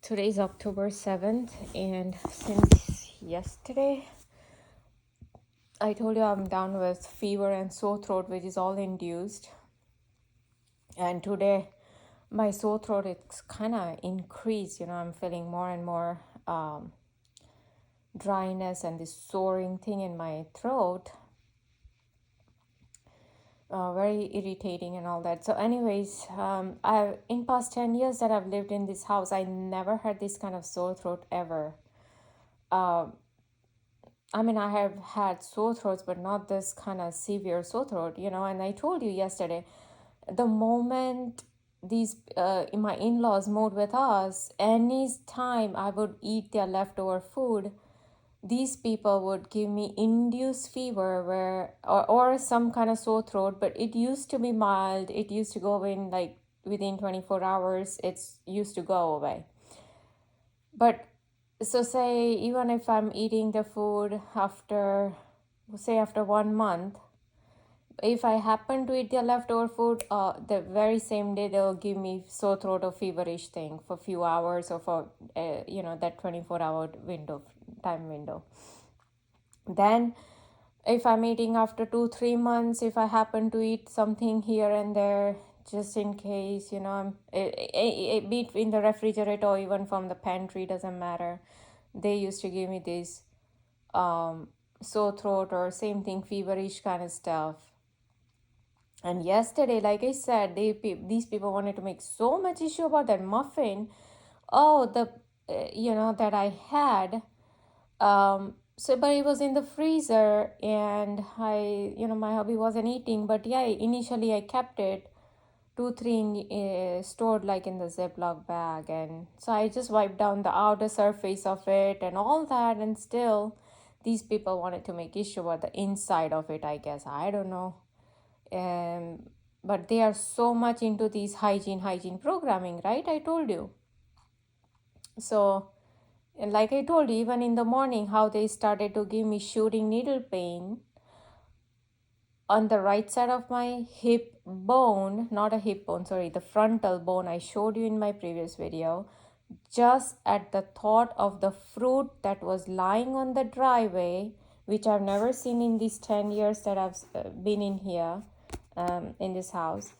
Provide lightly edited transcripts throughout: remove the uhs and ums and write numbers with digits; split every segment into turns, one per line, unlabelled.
Today's October 7th, and since yesterday, I told you I'm down with fever and sore throat, which is all induced. And today, my sore throat it's kind of increased. I'm feeling more and more dryness and this soaring thing in my throat. Very irritating and all that. So, anyways, I in past 10 years that I've lived in this house, I never had this kind of sore throat ever. I mean, I have had sore throats, but not this kind of severe sore throat, And I told you yesterday, the moment these my in-laws moved with us, any time I would eat their leftover food, these people would give me induced fever or some kind of sore throat, but it used to be mild. It used to go in like within 24 hours. It's used to go away. But so say even if I'm eating the food after 1 month, if I happen to eat the leftover food, the very same day they'll give me sore throat or feverish thing for a few hours or for that 24-hour time window. Then if I'm eating after 2-3 months, if I happen to eat something here and there, just in case, be it in the refrigerator or even from the pantry, doesn't matter. They used to give me this sore throat or same thing, feverish kind of stuff. And yesterday, like I said, these people wanted to make so much issue about that muffin. Oh, that I had. But it was in the freezer, and my hubby wasn't eating. But yeah, initially I kept it 2-3 stored like in the Ziploc bag, and so I just wiped down the outer surface of it and all that, and still, these people wanted to make issue about the inside of it. I guess I don't know, but they are so much into these hygiene programming, right? I told you. So, and like I told you, even in the morning, how they started to give me shooting needle pain on the right side of my hip bone, not a hip bone, sorry, the frontal bone I showed you in my previous video, just at the thought of the fruit that was lying on the driveway, which I've never seen in these 10 years that I've been in here, in this house.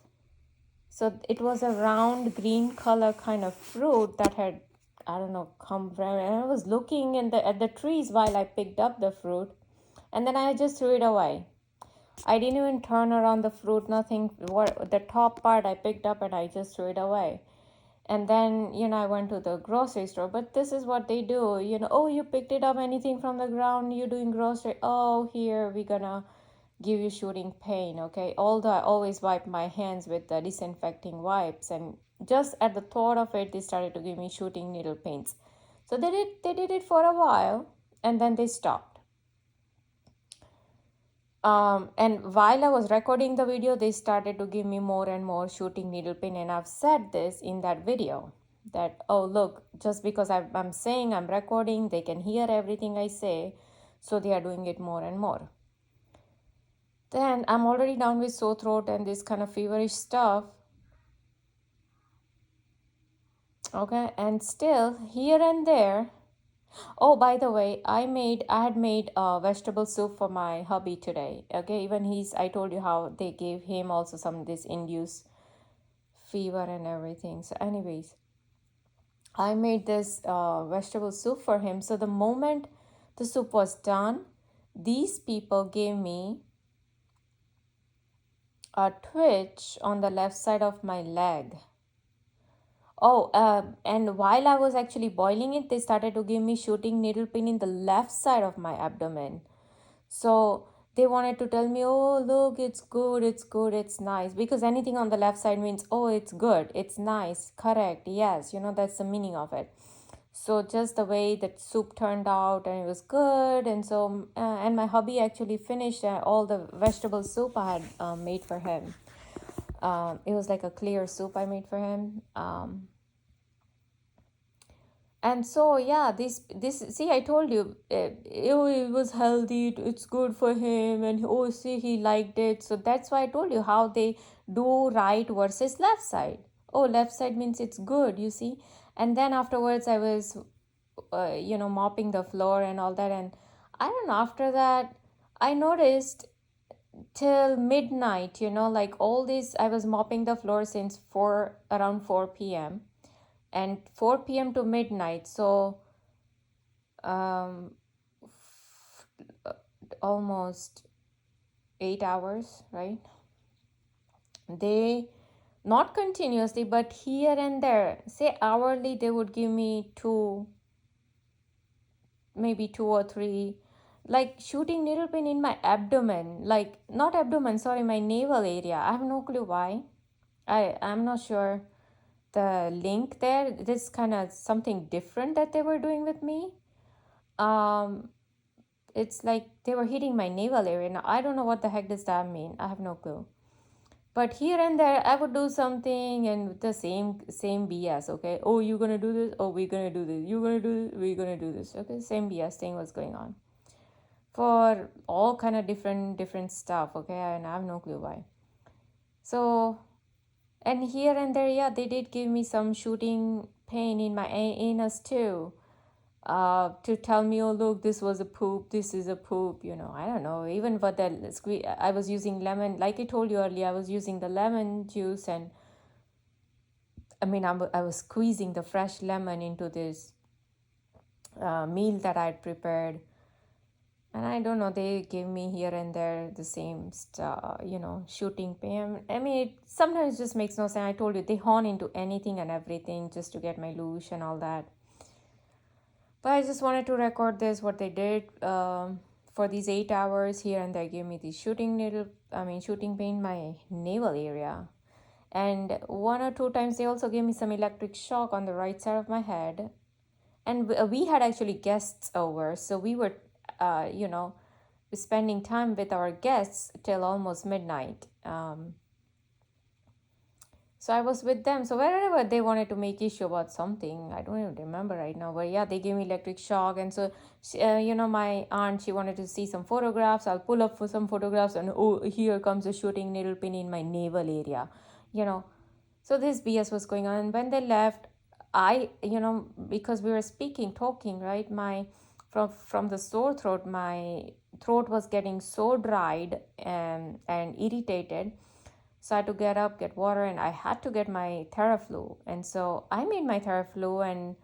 So it was a round green color kind of fruit that had, I don't know, come from, and I was looking at the trees while I picked up the fruit, and then I just threw it away. I didn't even turn around the fruit, nothing. The top part I picked up and I just threw it away. And then, I went to the grocery store. But this is what they do. Oh, you picked it up, anything from the ground, you're doing grocery. Oh, here, we're gonna give you shooting pain, okay? Although I always wipe my hands with the disinfecting wipes. And just at the thought of it, they started to give me shooting needle pains. So they did it for a while, and then they stopped. And while I was recording the video, they started to give me more and more shooting needle pain. And I've said this in that video that, oh, look, just because I'm saying I'm recording, they can hear everything I say. So they are doing it more and more. Then I'm already down with sore throat and this kind of feverish stuff. Okay. And still, here and there, oh, by the way, I had made a vegetable soup for my hubby today. Okay, even I told you how they gave him also some this induced fever and everything. So, anyways, I made this vegetable soup for him. So the moment the soup was done, these people gave me a twitch on the left side of my leg. Oh, and while I was actually boiling it, they started to give me shooting needle pain in the left side of my abdomen. So they wanted to tell me, oh, look, it's good, it's nice. Because anything on the left side means, oh, it's good, it's nice, correct, yes, that's the meaning of it. So just the way that soup turned out, and it was good. And so, and my hubby actually finished all the vegetable soup I had made for him. It was like a clear soup I made for him. And so, yeah, this see, I told you, it was healthy, it's good for him, and oh, see, he liked it. So that's why I told you how they do right versus left side. Oh, left side means it's good, you see. And then afterwards I was mopping the floor and all that, and I don't know, after that I noticed till midnight, like all this, I was mopping the floor since 4 around 4 p.m. and 4 p.m. to midnight. So um almost 8 hours, right? They, not continuously, but here and there, say hourly, they would give me two, maybe two or three, like shooting needle pin in my abdomen, like not abdomen, sorry, my navel area. I have no clue why. I'm not sure the link there. This kind of something different that they were doing with me. Um, it's like they were hitting my navel area. Now I don't know what the heck does that mean. I have no clue. But here and there I would do something and the same BS. Okay, oh, you're gonna do this, oh, we're gonna do this, you're gonna do this, we're gonna do this. Okay, same BS thing was going on for all kind of different stuff. Okay, and I have no clue why. So, and here and there, yeah, they did give me some shooting pain in my anus too, to tell me, oh, look, this was a poop, this is a poop. I don't know. Even what that I was using lemon, like I told you earlier, I was using the lemon juice, and I mean, I was squeezing the fresh lemon into this meal that I'd prepared. And I don't know, they gave me here and there the same stuff, shooting pain. I mean, it sometimes just makes no sense. I told you, they hone into anything and everything just to get my loosh and all that. But I just wanted to record this, what they did for these 8 hours here and there. Gave me the shooting pain in my navel area. And one or two times they also gave me some electric shock on the right side of my head. And we had actually guests over, so we were, uh, you know, spending time with our guests till almost midnight. So I was with them. So wherever they wanted to make issue about something, I don't even remember right now. But yeah, they gave me electric shock, and so my aunt, she wanted to see some photographs. I'll pull up for some photographs, and oh, here comes a shooting needle pin in my navel area, you know. So this BS was going on. And when they left, because we were talking, right? From the sore throat, my throat was getting so dried and irritated. So I had to get up, get water, and I had to get my Theraflu. And so I made my Theraflu, and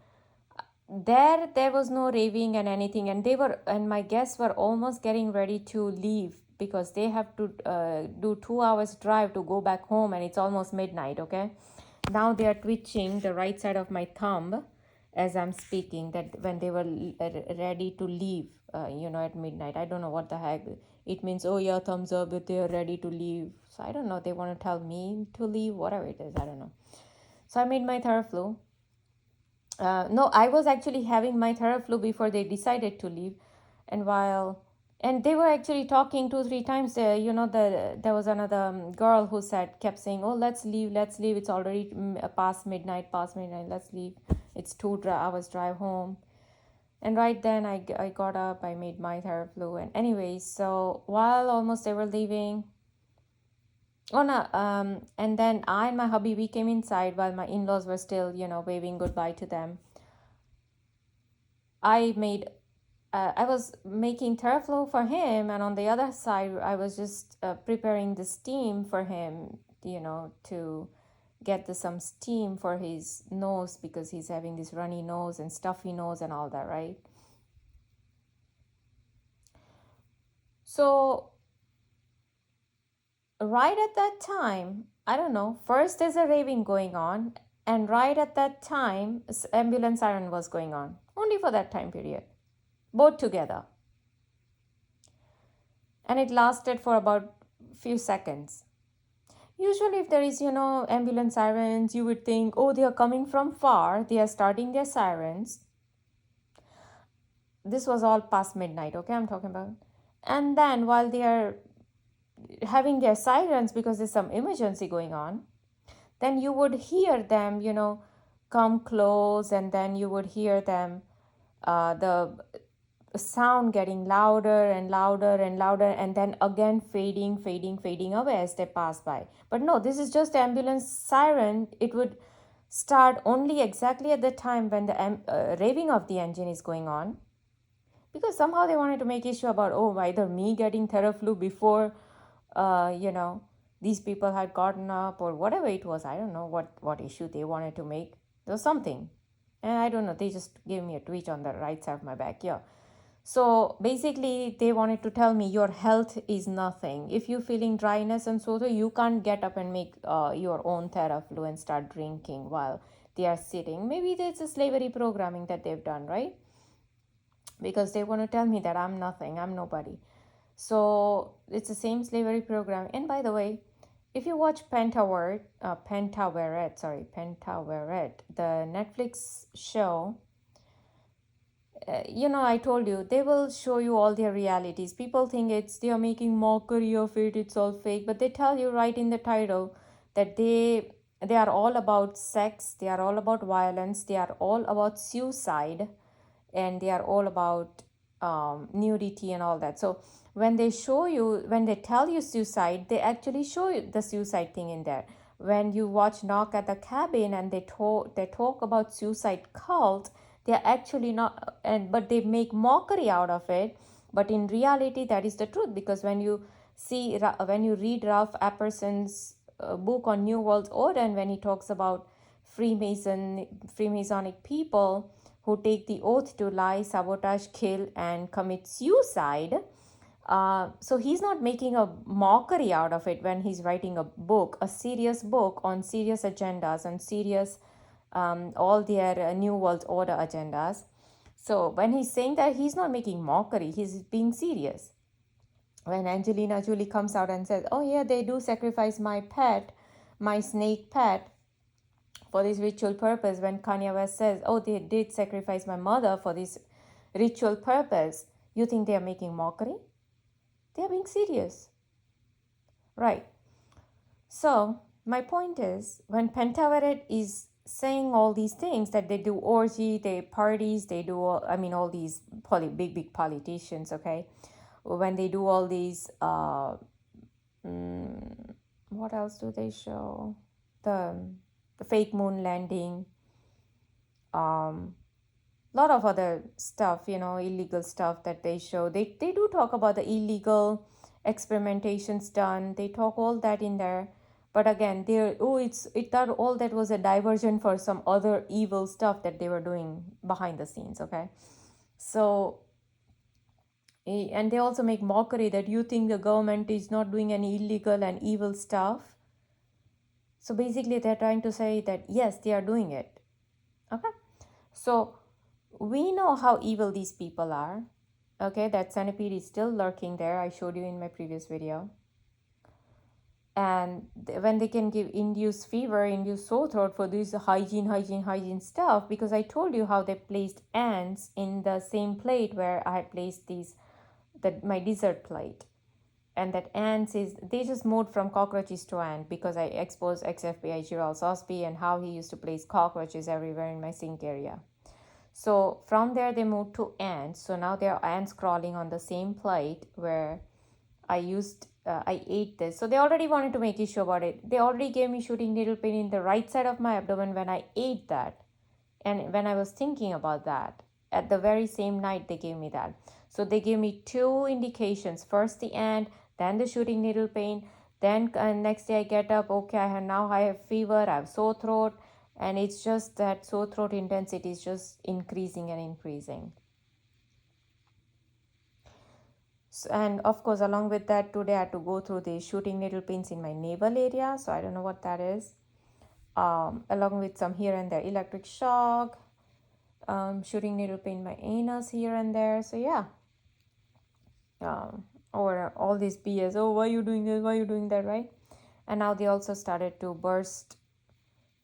there was no raving and anything. And my guests were almost getting ready to leave because they have to do 2 hours drive to go back home, and it's almost midnight. Okay, now they are twitching the right side of my thumb as I'm speaking, that when they were ready to leave, at midnight. I don't know what the heck it means. Oh yeah, thumbs up that they are ready to leave. So I don't know, they want to tell me to leave, whatever it is, I don't know. So I made my Theraflu. No, I was actually having my Theraflu before they decided to leave. And they were actually talking 2 3 times. There was another girl who kept saying, oh, let's leave, let's leave, it's already past midnight, let's leave, it's 2 hours drive home. And right then I got up, I made my Theraflu. And anyways, so while almost they were leaving, oh no, and then I and my hubby, we came inside while my in-laws were still, waving goodbye to them. I was making Teraflow for him, and on the other side, I was just preparing the steam for him, to get some steam for his nose because he's having this runny nose and stuffy nose and all that, right? So, right at that time, I don't know, first there's a raving going on, and right at that time, ambulance siren was going on, only for that time period, both together. And it lasted for about few seconds. Usually, if there is, ambulance sirens, you would think, oh, they are coming from far, they are starting their sirens. This was all past midnight, okay, I'm talking about. And then while they are having their sirens because there's some emergency going on, then you would hear them, come close, and then you would hear them, the sound getting louder and louder and louder, and then again fading away as they pass by. But no, this is just ambulance siren. It would start only exactly at the time when the raving of the engine is going on, because somehow they wanted to make issue about, oh, either me getting Theraflu before you know, these people had gotten up, or whatever it was. I don't know what issue they wanted to make. There was something, and I don't know, they just gave me a twitch on the right side of my back. Yeah. So basically, they wanted to tell me your health is nothing. If you're feeling dryness and so you can't get up and make your own Theraflu and start drinking while they are sitting. Maybe there's a slavery programming that they've done, right? Because they want to tell me that I'm nothing, I'm nobody. So it's the same slavery program. And by the way, if you watch Pentaveret, the Netflix show, I told you they will show you all their realities. People think they are making mockery of it, it's all fake, but they tell you right in the title that they are all about sex, they are all about violence, they are all about suicide, and they are all about nudity and all that. So when they tell you suicide, they actually show you the suicide thing in there. When you watch Knock at the Cabin and they talk about suicide cult, they're actually not, but they make mockery out of it. But in reality, that is the truth, because when you read Ralph Epperson's book on New World Order, and when he talks about Freemasonic people who take the oath to lie, sabotage, kill, and commit suicide. So he's not making a mockery out of it when he's writing a serious book on serious agendas and serious, all their New World Order agendas. So when he's saying that, he's not making mockery, he's being serious. When Angelina Jolie comes out and says, oh yeah, they do sacrifice my snake pet, for this ritual purpose, when Kanye West says, oh, they did sacrifice my mother for this ritual purpose, you think they are making mockery? They are being serious. Right. So, my point is, when Pentaveret is saying all these things, that they do orgy, they parties, they do, all these big politicians, okay? When they do all these, what else do they show? The fake moon landing, lot of other stuff, illegal stuff that they show. They do talk about the illegal experimentations done. They talk all that in there. But again, that all that was a diversion for some other evil stuff that they were doing behind the scenes, okay? So, and they also make mockery that you think the government is not doing any illegal and evil stuff. So basically, they're trying to say that, yes, they are doing it, okay? So we know how evil these people are. Okay, that centipede is still lurking there. I showed you in my previous video. And when they can give induced fever, induced sore throat for this hygiene stuff, because I told you how they placed ants in the same plate where I had placed my dessert plate. And that they just moved from cockroaches to ant, because I exposed XFBI Gerald Sosby and how he used to place cockroaches everywhere in my sink area. So from there, they moved to ants. So now there are ants crawling on the same plate where I ate this. So they already wanted to make issue about it. They already gave me shooting needle pain in the right side of my abdomen when I ate that. And when I was thinking about that, at the very same night, they gave me that. So they gave me two indications. First the ant, then the shooting needle pain. Then next day I get up, okay, I have fever, I have sore throat. And it's just that sore throat intensity is just increasing and increasing. So, and of course, along with that, today I had to go through the shooting needle pains in my navel area. So I don't know what that is. Along with some here and there electric shock, shooting needle pain in my anus here and there. So yeah. Or all this BS. Oh, why are you doing this? Why are you doing that, right? And now they also started to burst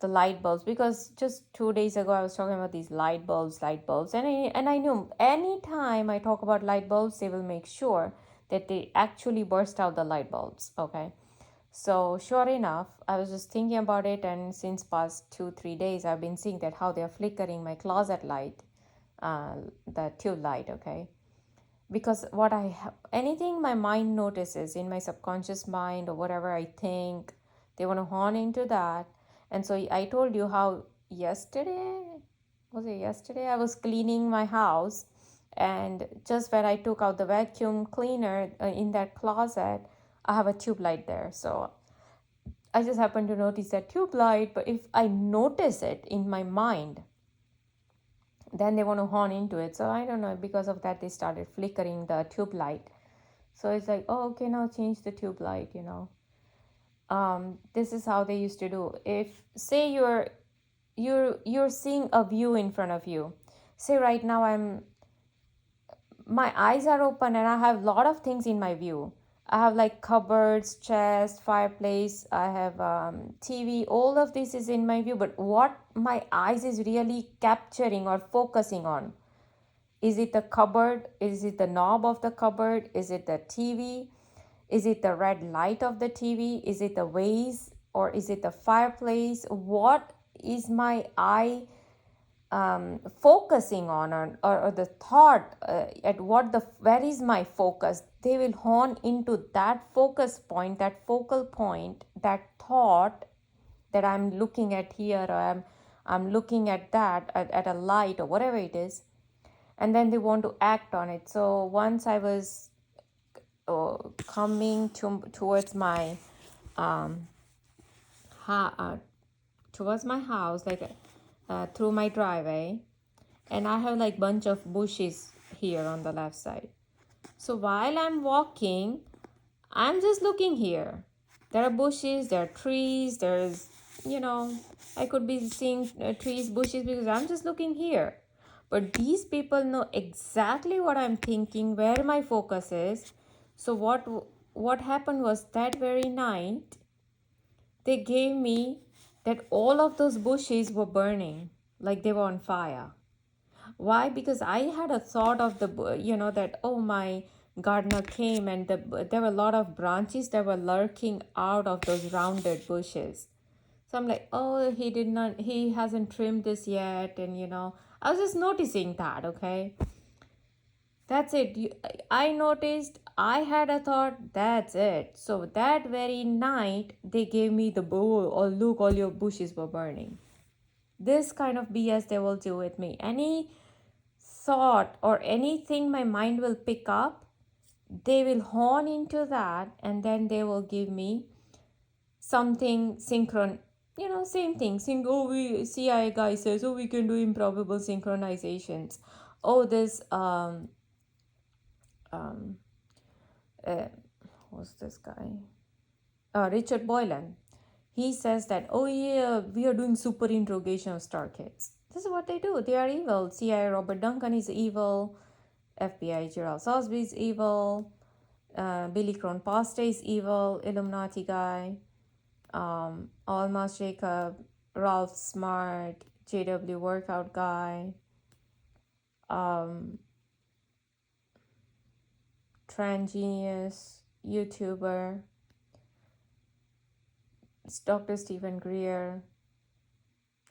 the light bulbs, because just 2 days ago I was talking about these light bulbs, and I knew anytime I talk about light bulbs, they will make sure that they actually burst out the light bulbs, okay? So sure enough, I was just thinking about it, and since past 2-3 days I've been seeing that how they are flickering my closet light, the tube light, okay? because what anything my mind notices in my subconscious mind or whatever I think, they want to hone into that. And so I told you how yesterday, was it yesterday, I was cleaning my house, and just when I took out the vacuum cleaner in that closet, I have a tube light there. So I just happened to notice that tube light, but if I notice it in my mind, then they want to hone into it. So I don't know, because of that they started flickering the tube light. So it's like, oh, okay, now change the tube light, this is how they used to do. If say you're seeing a view in front of you, say right now my eyes are open and I have a lot of things in my view. I have like cupboards, chest, fireplace, I have TV, all of this is in my view, but what my eyes is really capturing or focusing on, is it the cupboard? Is it the knob of the cupboard? Is it the TV? Is it the red light of the TV? Is it the vase? Or is it the fireplace? What is my eye focusing on, or the thought at what the where is my focus? They will hone into that focus point, that focal point, that thought that I'm looking at here, or I'm looking at that at a light or whatever it is, and then they want to act on it. So once I was coming towards my um, ha- uh, towards my house, like through my driveway, and I have like bunch of bushes here on the left side. So while I'm walking, I'm just looking here. There are bushes, there are trees, there's, I could be seeing trees, bushes, because I'm just looking here. But these people know exactly what I'm thinking, where my focus is. So what happened was, that very night, they gave me that all of those bushes were burning, like they were on fire. Why? Because I had a thought of that, oh, my gardener came and there were a lot of branches that were lurking out of those rounded bushes. So I'm like, oh, he hasn't trimmed this yet. And, I was just noticing that, okay? That's it. I noticed, I had a thought, that's it. So that very night, they gave me the, oh, look, all your bushes were burning. This kind of BS they will do with me. Any thought or anything my mind will pick up, they will hone into that, and then they will give me something same thing. Oh, we CIA guy says, oh, we can do improbable synchronizations. Oh, this um who's this guy? Richard Boylan. He says that, oh yeah, we are doing super interrogation of star kids. This is what they do. They are evil. CIA Robert Duncan is evil. FBI Gerald Sosby is evil. Billy Crone Pasta is evil. Illuminati guy. Almas Jacob. Ralph Smart. JW Workout guy. Transgenius. YouTuber. It's Dr. Stephen Greer.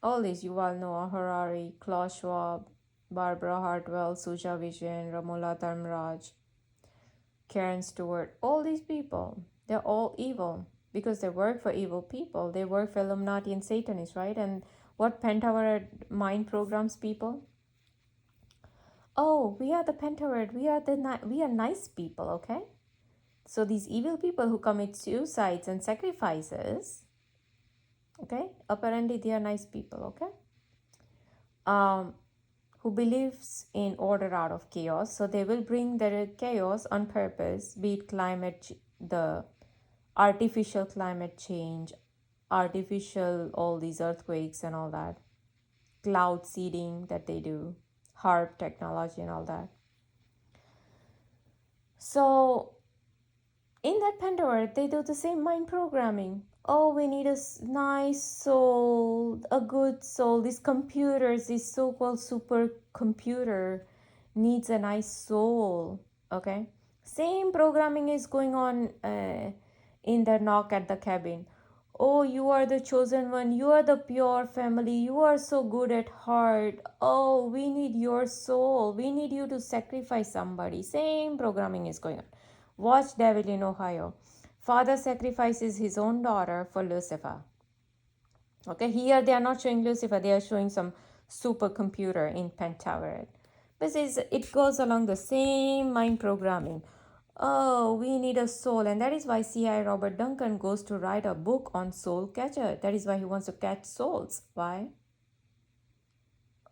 All these, Yuval Noah Harari, Klaus Schwab, Barbara Hartwell, Suja Vijayan, Ramola Dharmaraj, Karen Stewart, all these people, they're all evil because they work for evil people. They work for Illuminati and Satanists, right? And what Pentaverse mind programs people? Oh, we are the Pentaverse. We are nice people, okay? So these evil people who commit suicides and sacrifices, okay, apparently they are nice people, okay? Who believes in order out of chaos. So they will bring their chaos on purpose, be it the artificial climate change, artificial all these earthquakes and all that, cloud seeding that they do, HARP technology and all that. So in that Pandora, they do the same mind programming. Oh, we need a nice soul, a good soul. These computers, this so-called supercomputer needs a nice soul. Okay, same programming is going on in the knock at the cabin. Oh, you are the chosen one. You are the pure family. You are so good at heart. Oh, we need your soul. We need you to sacrifice somebody. Same programming is going on. Watch Devil in Ohio. Father sacrifices his own daughter for Lucifer. Okay, here they are not showing Lucifer, they are showing some supercomputer in Pentaverate. It goes along the same mind programming. Oh, we need a soul, and that is why C.I. Robert Duncan goes to write a book on soul catcher. That is why he wants to catch souls. Why?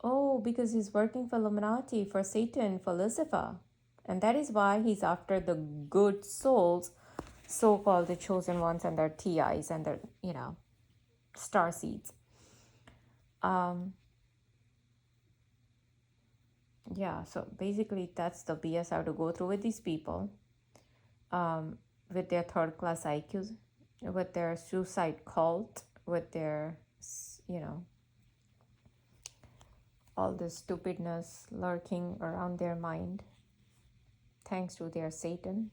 Oh, because he's working for Illuminati, for Satan, for Lucifer. And that is why he's after the good souls, so called the chosen ones and their TIs and their, star seeds. Yeah, so basically that's the BS I have to go through with these people, with their third class IQs, with their suicide cult, with their, you know, all the stupidness lurking around their mind, thanks to their Satan.